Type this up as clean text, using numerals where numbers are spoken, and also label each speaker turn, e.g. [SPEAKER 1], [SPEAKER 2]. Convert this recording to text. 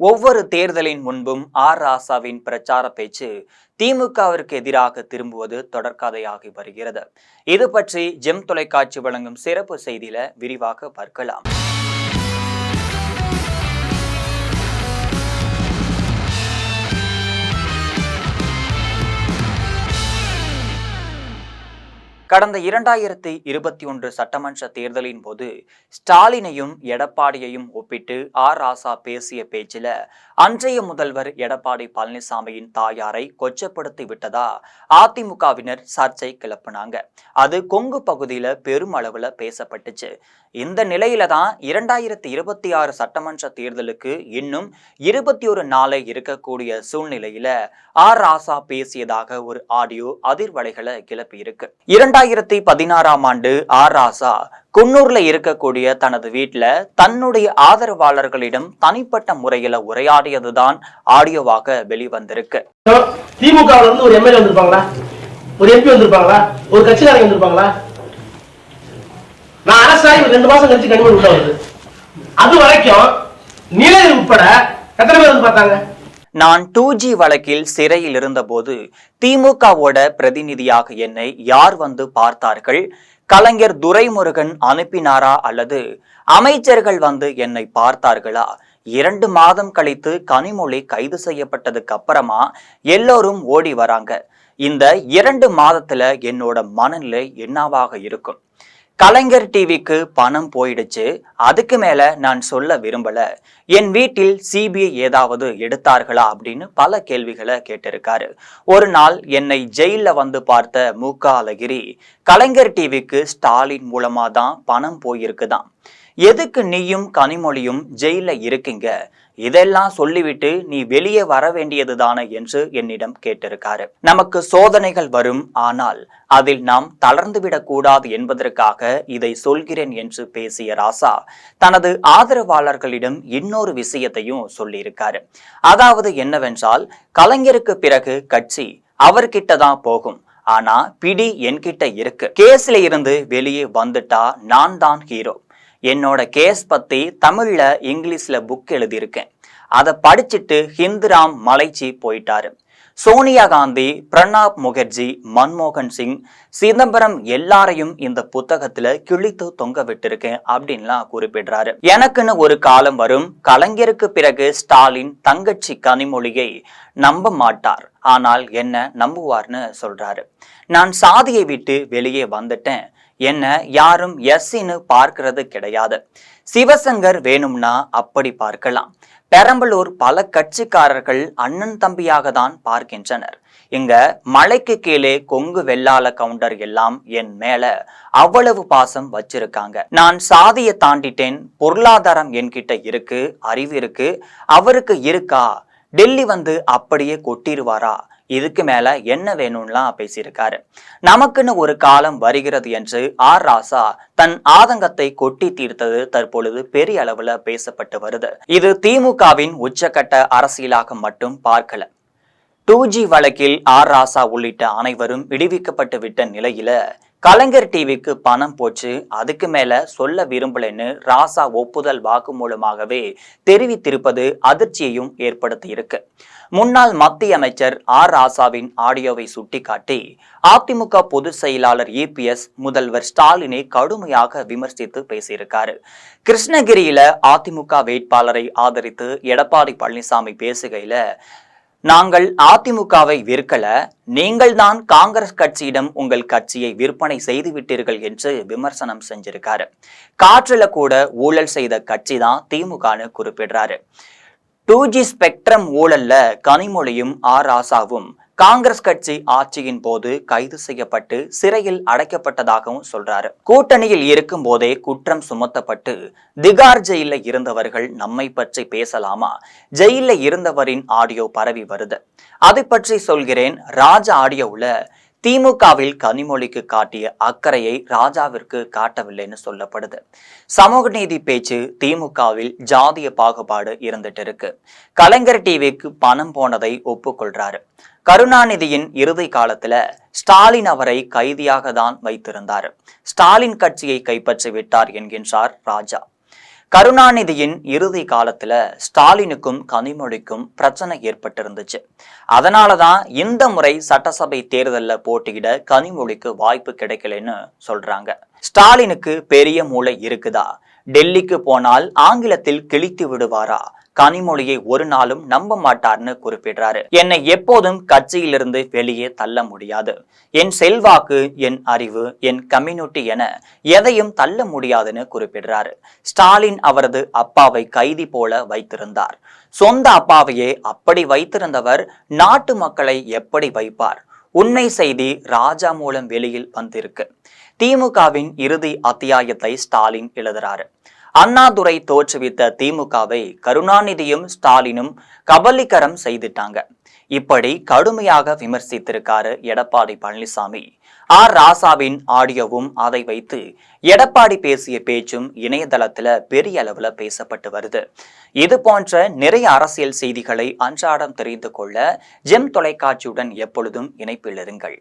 [SPEAKER 1] ஒவ்வொரு தேர்தலின் முன்பும் ராசாவின் பிரச்சார பேச்சு திமுகவிற்கு எதிராக திரும்புவது தொடர்கதையாகி வருகிறது. இது பற்றி ஜெம் தொலைக்காட்சி வழங்கும் சிறப்பு செய்தியில விரிவாக பார்க்கலாம். கடந்த 2021 சட்டமன்ற தேர்தலின் போது ஸ்டாலினையும் எடப்பாடியையும் ஒப்பிட்டு ராசா பேசிய பேச்சில அன்றைய முதல்வர் எடப்பாடி பழனிசாமியின் தாயாரை கொச்சப்படுத்தி விட்டதா அதிமுகவினர் சர்ச்சை கிளப்பினாங்க. அது கொங்கு பகுதியில பெருமளவுல பேசப்பட்டுச்சு. இந்த நிலையில தான் 2026 சட்டமன்ற தேர்தலுக்கு இன்னும் 21 நாளை இருக்கக்கூடிய சூழ்நிலையில ராசா பேசியதாக ஒரு ஆடியோ அதிர்வலைகளை கிளப்பி இருக்கு. 2016ஆம் ஆண்டு ராசா குன்னூர்ல இருக்கக்கூடிய தனது வீட்டுல தன்னுடைய ஆதரவாளர்களிடம் தனிப்பட்ட முறையில உரையாடியதுதான் ஆடியோவாக வெளிவந்திருக்கு.
[SPEAKER 2] திமுக ஒரு எம்எல்ஏ வந்திருப்பாங்களா, ஒரு எம்பி வந்திருப்பாங்களா, ஒரு கட்சிக்காரங்க வந்திருப்பாங்களா? நான் அரசாய் 2 மாசம் கழிச்சு கனிமொழி உள்ள வருது. அது வரைக்கும் நீலகிரி உட்பட எத்தனை பேர் வந்து பார்த்தாங்க?
[SPEAKER 1] நான் 2G வழக்கில் சிறையில் இருந்தபோது திமுகவோட பிரதிநிதியாக என்னை யார் வந்து பார்த்தார்கள்? கலைஞர் துரைமுருகன் அனுப்பினாரா அல்லது அமைச்சர்கள் வந்து என்னை பார்த்தார்களா? 2 மாதம் கழித்து கனிமொழி கைது செய்யப்பட்டதுக்கு அப்புறமா எல்லோரும் ஓடி வராங்க. இந்த 2 மாதத்துல என்னோட மனநிலை என்னவாக இருக்கும்? கலைஞர் டிவிக்கு பணம் போயிடுச்சு, அதுக்கு மேல நான் சொல்ல விரும்பல. என் வீட்டில் சிபிஐ ஏதாவது எடுத்தார்களா அப்படின்னு பல கேள்விகளை கேட்டிருக்காரு. ஒரு நாள் என்னை ஜெயில வந்து பார்த்த முக அழகிரி, கலைஞர் டிவிக்கு ஸ்டாலின் மூலமா தான் பணம் போயிருக்குதான், எதுக்கு நீயும் கனிமொழியும் ஜெயில இருக்கீங்க, இதெல்லாம் சொல்லிவிட்டு நீ வெளியே வர வேண்டியதுதானே என்று என்னிடம் கேட்டிருக்காரு. நமக்கு சோதனைகள் வரும், ஆனால் அதில் நாம் தளர்ந்துவிடக் கூடாது என்பதற்காக இதை சொல்கிறேன் என்று பேசிய ராசா தனது ஆதரவாளர்களிடம் இன்னொரு விஷயத்தையும் சொல்லியிருக்காரு. அதாவது என்னவென்றால், கலைஞருக்கு பிறகு கட்சி அவர்கிட்ட தான் போகும், ஆனா பிடி என்கிட்ட இருக்கு. கேஸ்ல இருந்து வெளியே வந்துட்டா நான் தான் ஹீரோ. என்னோட கேஸ் பத்தி தமிழ்ல இங்கிலீஷ்ல புக் எழுதியிருக்கேன். அதை படிச்சுட்டு ஹிந்துராம் மலைச்சி போயிட்டாரு. சோனியா காந்தி, பிரணாப் முகர்ஜி, மன்மோகன் சிங், சிதம்பரம் எல்லாரையும் இந்த புத்தகத்துல கிழித்து தொங்க விட்டிருக்கேன் அப்படின்லாம் குறிப்பிடுறாரு. எனக்குன்னு ஒரு காலம் வரும், கலைஞருக்கு பிறகு ஸ்டாலின் தங்கச்சி கனிமொழியை நம்ப மாட்டார், ஆனால் என்ன நம்புவார்னு சொல்றாரு. நான் சாதியை விட்டு வெளியே வந்துட்டேன், என்ன யாரும் எஸ்ன்னு பார்க்கிறது கிடையாது. சிவசங்கர் வேணும்னா அப்படி பார்க்கலாம். பெரம்பலூர் பல கட்சிக்காரர்கள் அண்ணன் தம்பியாக தான் பார்க்கின்றனர். இங்க மலைக்கு கீழே கொங்கு வெள்ளாள கவுண்டர் எல்லாம் என் மேல அவ்வளவு பாசம் வச்சிருக்காங்க. நான் சாதியை தாண்டிட்டேன், பொருளாதாரம் என்கிட்ட இருக்கு, அறிவு இருக்கு, அவருக்கு இருக்கா? டெல்லி வந்து அப்படியே கொட்டிடுவாரா? இதுக்கு மேல என்ன வேணும்லாம் பேசியிருக்காரு. நமக்குன்னு ஒரு காலம் வருகிறது என்று ராசா தன் ஆதங்கத்தை கொட்டி தீர்த்தது தற்பொழுது பெரிய அளவுல பேசப்பட்டு வருது. இது திமுகவின் உச்சகட்ட அரசியலாக மட்டும் பார்க்கல. 2G வழக்கில் ராசா உள்ளிட்ட அனைவரும் விடுவிக்கப்பட்டு விட்ட நிலையில கலைஞர் டிவிக்கு பணம் போச்சு, அதுக்கு மேல சொல்ல விரும்பலன்னு ராசா ஒப்புதல் வாக்குமூலமாகவே தெரிவித்திருப்பது அதிர்ச்சியையும் ஏற்படுத்தி இருக்கு. முன்னாள் மத்திய அமைச்சர் ராசாவின் ஆடியோவை சுட்டிக்காட்டி அதிமுக பொதுச் செயலாளர் EPS முதல்வர் ஸ்டாலினை கடுமையாக விமர்சித்து பேசியிருக்காரு. கிருஷ்ணகிரியில அதிமுக வேட்பாளரை ஆதரித்து எடப்பாடி பழனிசாமி பேசுகையில, நாங்கள் அதிமுகவை விற்கல, நீங்கள் தான் காங்கிரஸ் கட்சியிடம் உங்கள் கட்சியை விற்பனை செய்து விட்டீர்கள் என்று விமர்சனம் செஞ்சிருக்காரு. காற்றுல கூட ஊழல் செய்த கட்சி தான் திமுகன்னு குறிப்பிடுறாரு. 2G ஸ்பெக்ட்ரம் ஊழல்ல கனிமொழியும் ராசாவும் காங்கிரஸ் கட்சி ஆட்சியின் போது கைது செய்யப்பட்டு சிறையில் அடைக்கப்பட்டதாகவும் சொல்றாரு. கூட்டணியில் இருக்கும் போதே குற்றம் சுமத்தப்பட்டு திகார் ஜெயில இருந்தவர்கள் நம்மை பற்றி பேசலாமா? ஜெயில இருந்தவரின் ஆடியோ பரவி வருது, அதை பற்றி சொல்கிறேன். ராஜா ஆடியோவுல திமுகவில் கனிமொழிக்கு காட்டிய அக்கறையை ராஜாவிற்கு காட்டவில்லைன்னு சொல்லப்படுது. சமூக நீதி பேச்சு, திமுகவில் ஜாதிய பாகுபாடு இருந்துட்டு இருக்கு. கலைஞர் டிவிக்கு பணம் போனதை ஒப்புக்கொள்றாரு. கருணாநிதியின் இறுதி காலத்துல ஸ்டாலின் அவரை கைதியாக தான் வைத்திருந்தார். ஸ்டாலின் கட்சியை கைப்பற்றி விட்டார் என்கின்றார் ராஜா. கருணாநிதியின் இறுதி காலத்துல ஸ்டாலினுக்கும் கனிமொழிக்கும் பிரச்சனை ஏற்பட்டிருந்துச்சு. அதனாலதான் இந்த முறை சட்டசபை தேர்தல்ல போட்டியிட கனிமொழிக்கு வாய்ப்பு கிடைக்கலன்னு சொல்றாங்க. ஸ்டாலினுக்கு பெரிய மூளை இருக்குதா? டெல்லிக்கு போனால் ஆங்கிலத்தில் கிழித்து விடுவாரா? கனிமொழியை ஒரு நாளும் நம்ப மாட்டார்னு குறிப்பிடுறாரு. என்னை எப்போதும் கட்சியிலிருந்து வெளியே தள்ள முடியாது. என் செல்வாக்கு, என் அறிவு, என் கம்யூனிட்டி என எதையும் தள்ள முடியாதுன்னு குறிப்பிடுறாரு. ஸ்டாலின் அவரது அப்பாவை கைதி போல வைத்திருந்தார். சொந்த அப்பாவையே அப்படி வைத்திருந்தவர் நாட்டு மக்களை எப்படி வைப்பார்? உண்மை செய்தி ராஜா மூலம் வெளியில் வந்திருக்கு. திமுகவின் இறுதி அத்தியாயத்தை ஸ்டாலின் எழுதுறாரு. அண்ணாதுரை தோற்றுவித்த திமுகவை கருணாநிதியும் ஸ்டாலினும் கபலீகரம் செய்துட்டாங்க. இப்படி கடுமையாக விமர்சித்திருக்காரு எடப்பாடி பழனிசாமி. ராசாவின் ஆடியோவும் அதை வைத்து எடப்பாடி பேசிய பேச்சும் இணையதளத்துல பெரிய அளவுல பேசப்பட்டு வருது. இது போன்ற நிறைய அரசியல் செய்திகளை அன்றாடம் தெரிந்து கொள்ள ஜெம் தொலைக்காட்சியுடன் எப்பொழுதும் இணைப்பில் இருங்கள்.